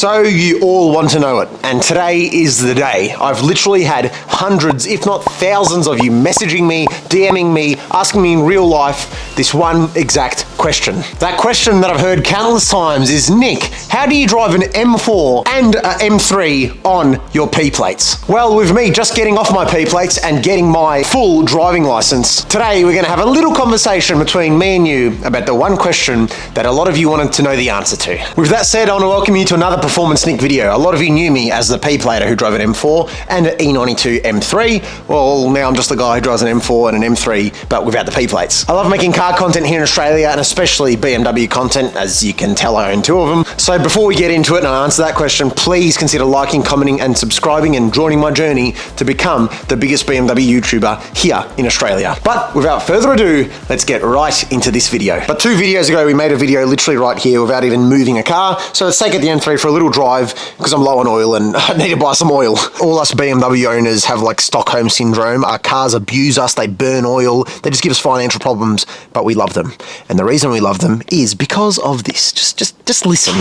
So you all want to know it, and today is the day. I've literally had hundreds, if not thousands of you messaging me, DMing me, asking me in real life this one exact question. That question that I've heard countless times is, Nick, how do you drive an M4 and a M3 on your P-plates? Well, with me just getting off my P-plates and getting my full driving license, today we're going to have a little conversation between me and you about the one question that a lot of you wanted to know the answer to. With that said, I want to welcome you to another Performance Nick video. A lot of you knew me as the P-plater who drove an M4 and an E92 M3. Well, now I'm just the guy who drives an M4 and an M3, but without the P-plates. I love making car content here in Australia, and especially BMW content. As you can tell, I own two of them. So before we get into it and I answer that question, please consider liking, commenting and subscribing and joining my journey to become the biggest BMW YouTuber here in Australia. But without further ado, let's get right into this video. But 2 videos ago, we made a video literally right here without even moving a car. So let's take it the M3 for a little drive because I'm low on oil and I need to buy some oil. All us BMW owners have like Stockholm syndrome. Our cars abuse us, they burn oil, they just give us financial problems, but we love them. And the reason we love them is because of this. Just listen.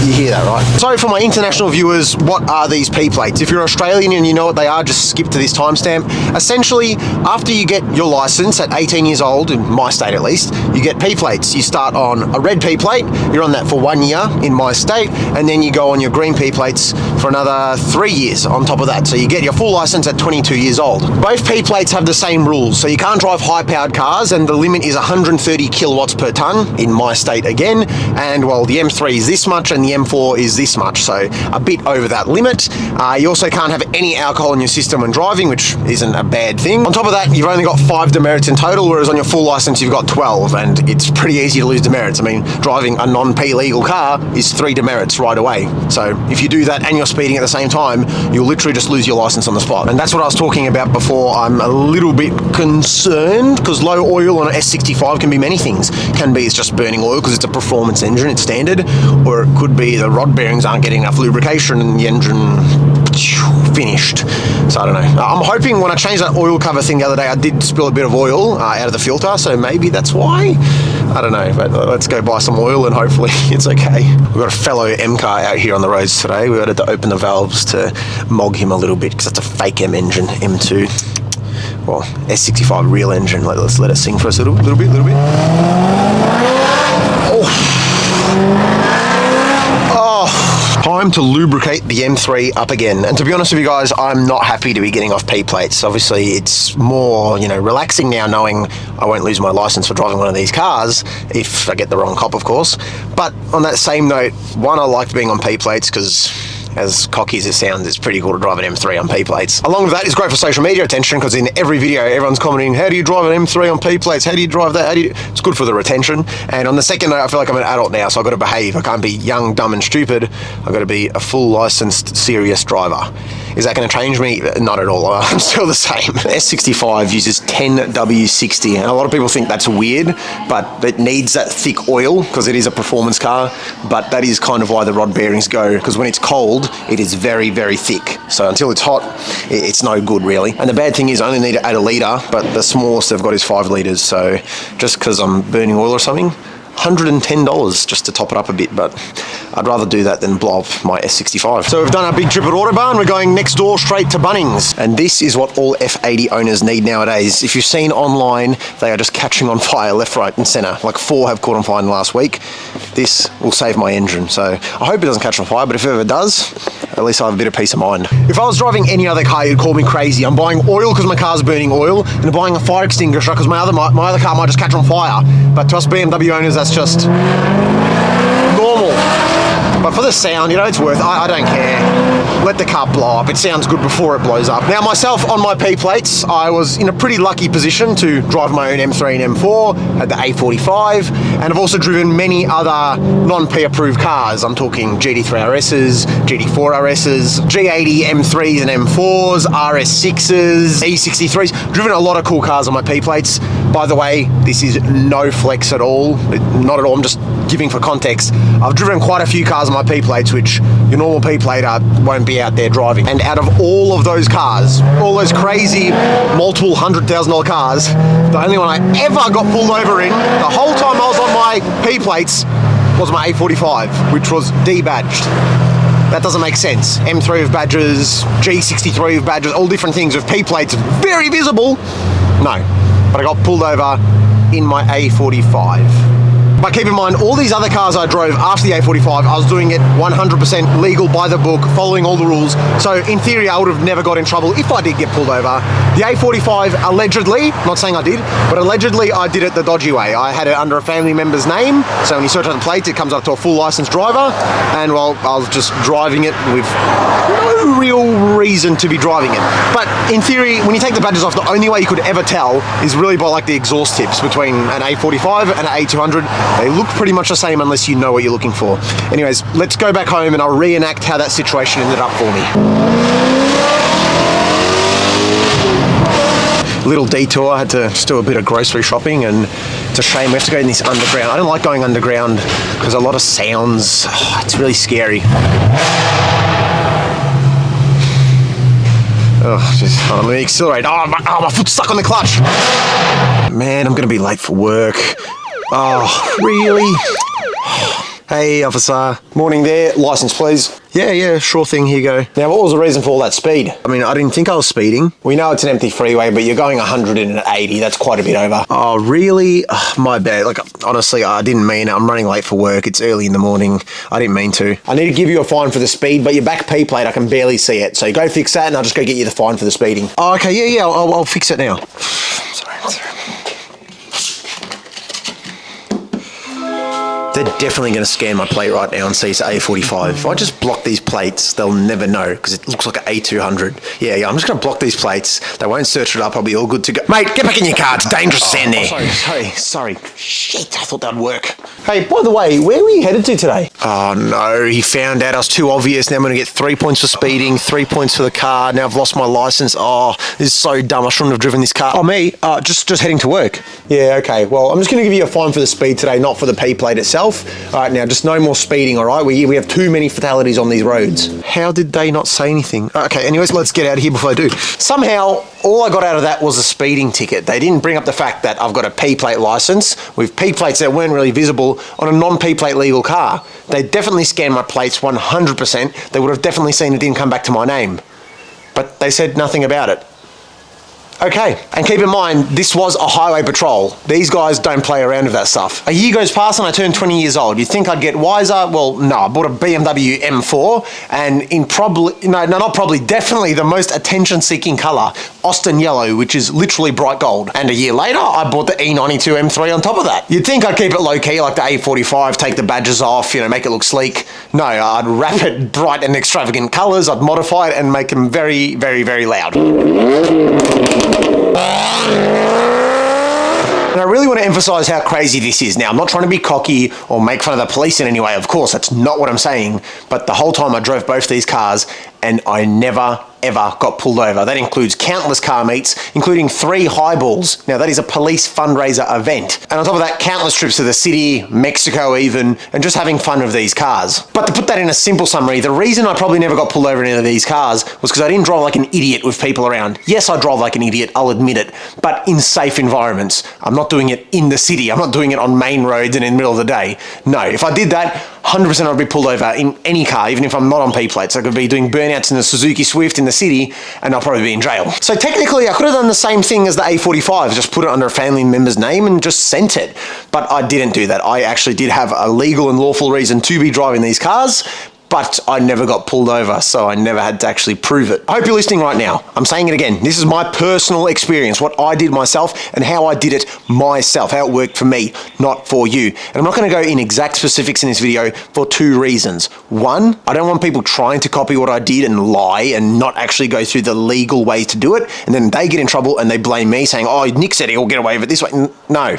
You hear that, right? So for my international viewers, what are these P-plates? If you're Australian and you know what they are, just skip to this timestamp. Essentially, after you get your license at 18 years old, in my state at least, you get P-plates. You start on a red P-plate, you're on that for 1 year in my state, and then you go on your green P-plates for another 3 years on top of that. So you get your full license at 22 years old. Both P-plates have the same rules, so you can't drive high-powered cars, and the limit is 130 kilowatts per ton in my state again, and well, the M3 is this much, and the M4 is this much, so a bit over that limit. You also can't have any alcohol in your system when driving, which isn't a bad thing. On top of that, you've only got 5 demerits in total, whereas on your full license you've got 12, and it's pretty easy to lose demerits. I mean, driving a non-P legal car is 3 demerits right away. So if you do that and you're speeding at the same time, you'll literally just lose your license on the spot. And that's what I was talking about before. I'm a little bit concerned because low oil on an S65 can be many things. Can be it's just burning oil because it's a performance engine, it's standard, or it could be the rod bearings aren't getting enough lubrication and the engine finished. So I don't know. I'm hoping when I changed that oil cover thing the other day, I did spill a bit of oil out of the filter, so maybe that's why. I don't know, but let's go buy some oil and hopefully it's okay. We've got a fellow M-car out here on the roads today. We had to open the valves to mog him a little bit because that's a fake M engine, M2. Well, S65 real engine. Let's let it sing for us a little bit. Time to lubricate the M3 up again. And to be honest with you guys, I'm not happy to be getting off P-plates. Obviously, it's more, relaxing now knowing I won't lose my license for driving one of these cars if I get the wrong cop, of course. But on that same note, one, I like being on P-plates because as cocky as it sounds, it's pretty cool to drive an M3 on P-plates. Along with that, it's great for social media attention because in every video, everyone's commenting, how do you drive an M3 on P-plates? How do you drive that? It's good for the retention. And on the second note, I feel like I'm an adult now, so I've got to behave. I can't be young, dumb, and stupid. I've got to be a full licensed, serious driver. Is that going to change me? Not at all. I'm still the same. S65 uses 10W60, and a lot of people think that's weird, but it needs that thick oil because it is a performance car, but that is kind of why the rod bearings go, because when it's cold, it is very, very thick. So until it's hot, it's no good really. And the bad thing is I only need to add a litre, but the smallest they've got is 5 litres. So just because I'm burning oil or something, $110 just to top it up a bit, but I'd rather do that than blow up my S65. So we've done our big trip at Autobahn. We're going next door straight to Bunnings. And this is what all F80 owners need nowadays. If you've seen online, they are just catching on fire left, right and centre. Like 4 have caught on fire in the last week. This will save my engine. So I hope it doesn't catch on fire, but if it ever does, at least I'll have a bit of peace of mind. If I was driving any other car, you'd call me crazy. I'm buying oil because my car's burning oil, and I'm buying a fire extinguisher because my other car might just catch on fire. But to us BMW owners, that's just normal. But for the sound, it's worth it. I don't care. Let the car blow up. It sounds good before it blows up. Now, myself, on my P-plates, I was in a pretty lucky position to drive my own M3 and M4, had the A45, and I've also driven many other non-P approved cars. I'm talking GT3 RSs, GT4 RSs, G80 M3s and M4s, RS6s, E63s. Driven a lot of cool cars on my P-plates, By the way, this is no flex at all. Not at all. I'm just giving for context. I've driven quite a few cars on my P plates, which your normal P plater won't be out there driving. And out of all of those cars, all those crazy multiple $100,000 cars, the only one I ever got pulled over in the whole time I was on my P plates was my A45, which was debadged. That doesn't make sense. M3 with badges, G63 with badges, all different things with P plates very visible. No, but I got pulled over in my A45. But keep in mind, all these other cars I drove after the A45, I was doing it 100% legal by the book, following all the rules. So in theory, I would have never got in trouble if I did get pulled over. The A45, allegedly, not saying I did, but allegedly I did it the dodgy way. I had it under a family member's name. So when you search on the plates, it comes up to a full licensed driver. And well, I was just driving it with no real reason to be driving it. But in theory, when you take the badges off, the only way you could ever tell is really by like the exhaust tips between an A45 and an A200. They look pretty much the same unless you know what you're looking for. Anyways, let's go back home and I'll reenact how that situation ended up for me. Little detour, I had to just do a bit of grocery shopping, and it's a shame we have to go in this underground. I don't like going underground because a lot of sounds, it's really scary. Oh, just hold on, let me accelerate. Oh, my foot's stuck on the clutch. Man, I'm gonna be late for work. Oh, really? Hey, officer. Morning there. License, please. Yeah, sure thing. Here you go. Now, what was the reason for all that speed? I mean, I didn't think I was speeding. We know it's an empty freeway, but you're going 180. That's quite a bit over. Oh, really? Oh, my bad. Like, honestly, I didn't mean it. I'm running late for work. It's early in the morning. I didn't mean to. I need to give you a fine for the speed, but your back P plate, I can barely see it. So go fix that, and I'll just go get you the fine for the speeding. Oh, okay. Yeah. I'll fix it now. Sorry. They're definitely going to scan my plate right now and see it's A45. If I just block these plates, they'll never know because it looks like an A200. Yeah, I'm just going to block these plates. They won't search it up. I'll be all good to go. Mate, get back in your car. It's dangerous to stand there. Sorry. Shit, I thought that'd work. Hey, by the way, where were you headed to today? Oh, no, he found out I was too obvious. Now I'm going to get 3 points for speeding, 3 points for the car. Now I've lost my license. Oh, this is so dumb. I shouldn't have driven this car. Oh, me? Just heading to work. Yeah, okay. Well, I'm just going to give you a fine for the speed today, not for the P plate itself. All right, now just no more speeding, all right? We have too many fatalities on these roads. How did they not say anything? Okay, anyways, let's get out of here before I do. Somehow, all I got out of that was a speeding ticket. They didn't bring up the fact that I've got a P plate license with P plates that weren't really visible on a non-P plate legal car. They definitely scanned my plates 100%. They would have definitely seen it didn't come back to my name. But they said nothing about it. Okay, and keep in mind, this was a highway patrol. These guys don't play around with that stuff. A year goes past and I turn 20 years old. You'd think I'd get wiser? Well, no, I bought a BMW M4 and definitely the most attention-seeking color, Austin yellow, which is literally bright gold. And a year later, I bought the E92 M3 on top of that. You'd think I'd keep it low-key like the A45, take the badges off, make it look sleek. No, I'd wrap it bright and extravagant colors, I'd modify it and make them very, very, very loud. And I really want to emphasize how crazy this is. Now, I'm not trying to be cocky or make fun of the police in any way. Of course, that's not what I'm saying. But the whole time I drove both these cars and I never ever got pulled over. That includes countless car meets, including 3 highballs. Now, that is a police fundraiser event. And on top of that, countless trips to the city, Mexico even, and just having fun with these cars. But to put that in a simple summary, the reason I probably never got pulled over in any of these cars was because I didn't drive like an idiot with people around. Yes, I drive like an idiot, I'll admit it, but in safe environments. I'm not doing it in the city. I'm not doing it on main roads and in the middle of the day. No, if I did that, 100% I'd be pulled over in any car, even if I'm not on P plates. I could be doing burnouts in the Suzuki Swift in the city, and I'll probably be in jail. So technically, I could have done the same thing as the A45, just put it under a family member's name and just sent it. But I didn't do that. I actually did have a legal and lawful reason to be driving these cars, but I never got pulled over, so I never had to actually prove it. I hope you're listening right now. I'm saying it again. This is my personal experience, what I did myself and how I did it myself, how it worked for me, not for you. And I'm not going to go in exact specifics in this video for 2 reasons. 1, I don't want people trying to copy what I did and lie and not actually go through the legal ways to do it, and then they get in trouble and they blame me saying, oh, Nick said he'll get away with it this way. No.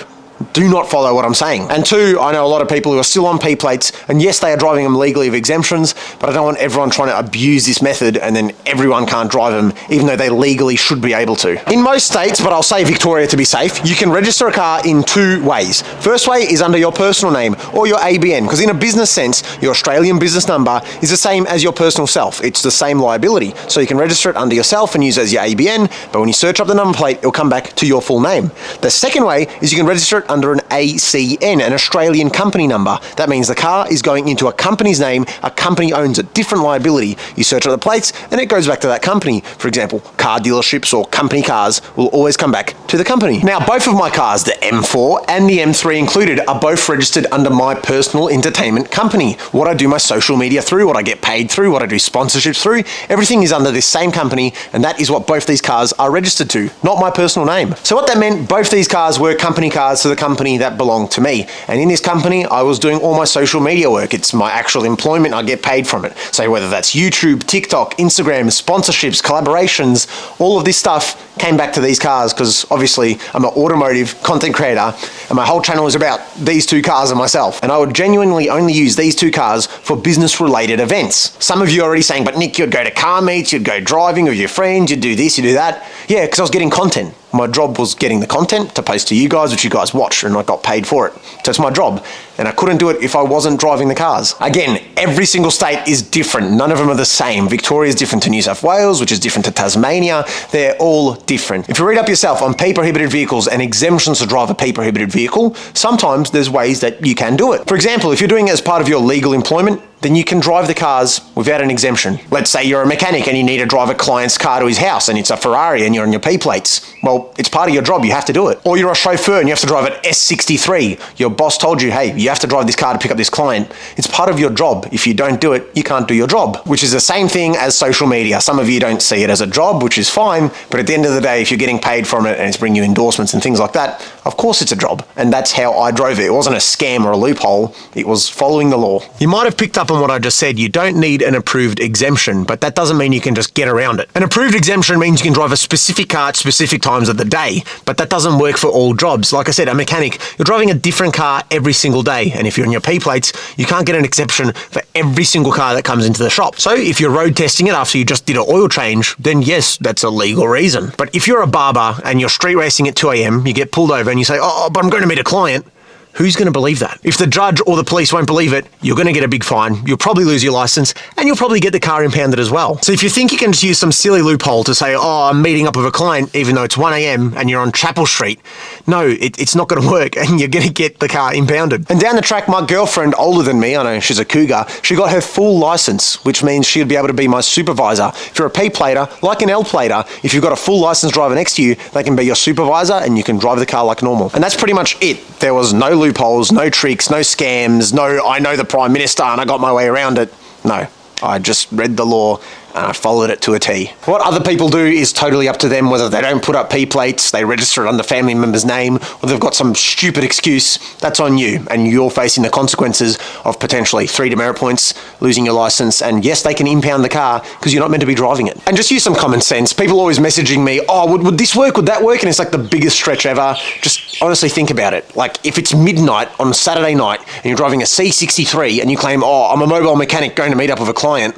Do not follow what I'm saying. And two, I know a lot of people who are still on P plates, and yes, they are driving them legally with exemptions, but I don't want everyone trying to abuse this method and then everyone can't drive them, even though they legally should be able to. In most states, but I'll say Victoria to be safe, you can register a car in two ways. First way is under your personal name or your ABN, because in a business sense, your Australian business number is the same as your personal self. It's the same liability. So you can register it under yourself and use it as your ABN, but when you search up the number plate, it'll come back to your full name. The second way is you can register it under an ACN, an Australian company number. That means the car is going into a company's name, a company owns a different liability. You search up the plates and it goes back to that company. For example, car dealerships or company cars will always come back to the company. Now, both of my cars, the M4 and the M3 included, are both registered under my personal entertainment company. What I do my social media through, what I get paid through, what I do sponsorships through, everything is under this same company, and that is what both these cars are registered to, not my personal name. So what that meant, both these cars were company cars to the company that belonged to me. And in this company, I was doing all my social media work. It's my actual employment. I get paid from it. So whether that's YouTube, TikTok, Instagram, sponsorships, collaborations, all of this stuff came back to these cars because obviously I'm an automotive content creator and my whole channel is about these two cars and myself. And I would genuinely only use these two cars for business related events. Some of you are already saying, but Nick, you'd go to car meets, you'd go driving with your friends, you'd do this, you do that. Yeah, because I was getting content. My job was getting the content to post to you guys, which you guys watch, and I got paid for it. So it's my job. And I couldn't do it if I wasn't driving the cars. Again, every single state is different. None of them are the same. Victoria is different to New South Wales, which is different to Tasmania. They're all different. If you read up yourself on P prohibited vehicles and exemptions to drive a P prohibited vehicle, sometimes there's ways that you can do it. For example, if you're doing it as part of your legal employment, then you can drive the cars without an exemption. Let's say you're a mechanic and you need to drive a client's car to his house and it's a Ferrari and you're on your P plates. Well, it's part of your job, you have to do it. Or you're a chauffeur and you have to drive an S63. Your boss told you, hey, you have to drive this car to pick up this client. It's part of your job. If you don't do it, you can't do your job, which is the same thing as social media. Some of you don't see it as a job, which is fine, but at the end of the day, if you're getting paid from it and it's bringing you endorsements and things like that, of course it's a job. And that's how I drove it. It wasn't a scam or a loophole. It was following the law. You might have picked up on what I just said. You don't need an approved exemption, but that doesn't mean you can just get around it. An approved exemption means you can drive a specific car at specific times of the day, but that doesn't work for all jobs. Like I said, a mechanic, you're driving a different car every single day, and if you're on your P plates, you can't get an exception for every single car that comes into the shop. So if you're road testing it after you just did an oil change, then yes, that's a legal reason. But if you're a barber and you're street racing at 2 a.m, you get pulled over and you say, oh, but I'm going to meet a client, who's going to believe that? If the judge or the police won't believe it, you're going to get a big fine, you'll probably lose your license, and you'll probably get the car impounded as well. So if you think you can just use some silly loophole to say, oh, I'm meeting up with a client, even though it's 1 a.m. and you're on Chapel Street, no, it's not going to work, and you're going to get the car impounded. And down the track, my girlfriend, older than me, I know she's a cougar, she got her full license, which means she'd be able to be my supervisor. If you're a P plater, like an L plater, if you've got a full license driver next to you, they can be your supervisor and you can drive the car like normal. And that's pretty much it. There was no loopholes, no tricks, no scams, no I know the Prime Minister and I got my way around it. No, I just read the law and I followed it to a T. What other people do is totally up to them, whether they don't put up P plates, they register it under family member's name, or they've got some stupid excuse. That's on you, and you're facing the consequences of potentially 3 demerit points, losing your license, and yes, they can impound the car because you're not meant to be driving it. And just use some common sense. People always messaging me, oh, would this work? Would that work? And it's like the biggest stretch ever. Just honestly think about it. Like if it's midnight on Saturday night and you're driving a C63 and you claim, oh, I'm a mobile mechanic going to meet up with a client,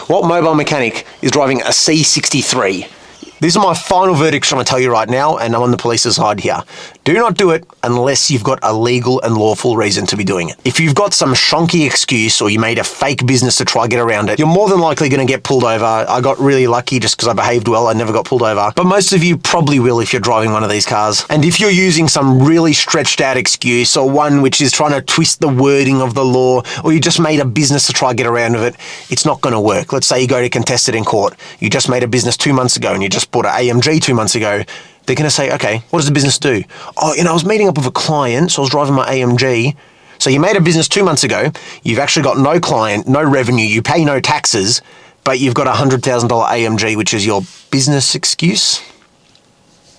what mobile mechanic is driving a C63? These are my final verdicts I'm going to tell you right now, and I'm on the police's side here. Do not do it unless you've got a legal and lawful reason to be doing it. If you've got some shonky excuse or you made a fake business to try to get around it, you're more than likely going to get pulled over. I got really lucky just because I behaved well. I never got pulled over. But most of you probably will if you're driving one of these cars. And if you're using some really stretched out excuse or one which is trying to twist the wording of the law, or you just made a business to try to get around with it, it's not going to work. Let's say you go to contest it in court. You just made a business 2 months ago and you just bought an AMG 2 months ago. They're going to say, okay, what does the business do? Oh, I was meeting up with a client, so I was driving my AMG. So you made a business 2 months ago. You've actually got no client, no revenue. You pay no taxes, but you've got a $100,000 AMG, which is your business excuse.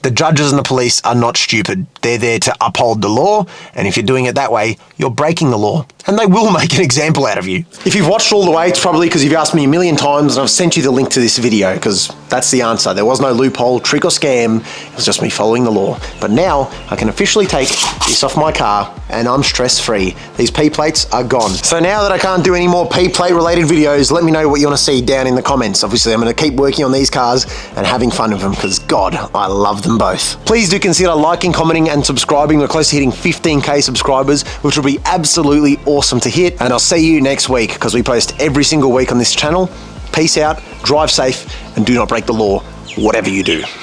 The judges and the police are not stupid. They're there to uphold the law, and if you're doing it that way, you're breaking the law, and they will make an example out of you. If you've watched all the way, it's probably because you've asked me a million times and I've sent you the link to this video, because that's the answer. There was no loophole, trick or scam. It was just me following the law. But now I can officially take this off my car and I'm stress-free. These P-plates are gone. So now that I can't do any more P-plate related videos, let me know what you want to see down in the comments. Obviously, I'm going to keep working on these cars and having fun with them because, God, I love them both. Please do consider liking, commenting, and subscribing. We're close to hitting 15K subscribers, which will be absolutely awesome to hit. And I'll see you next week because we post every single week on this channel. Peace out, drive safe, and do not break the law, whatever you do.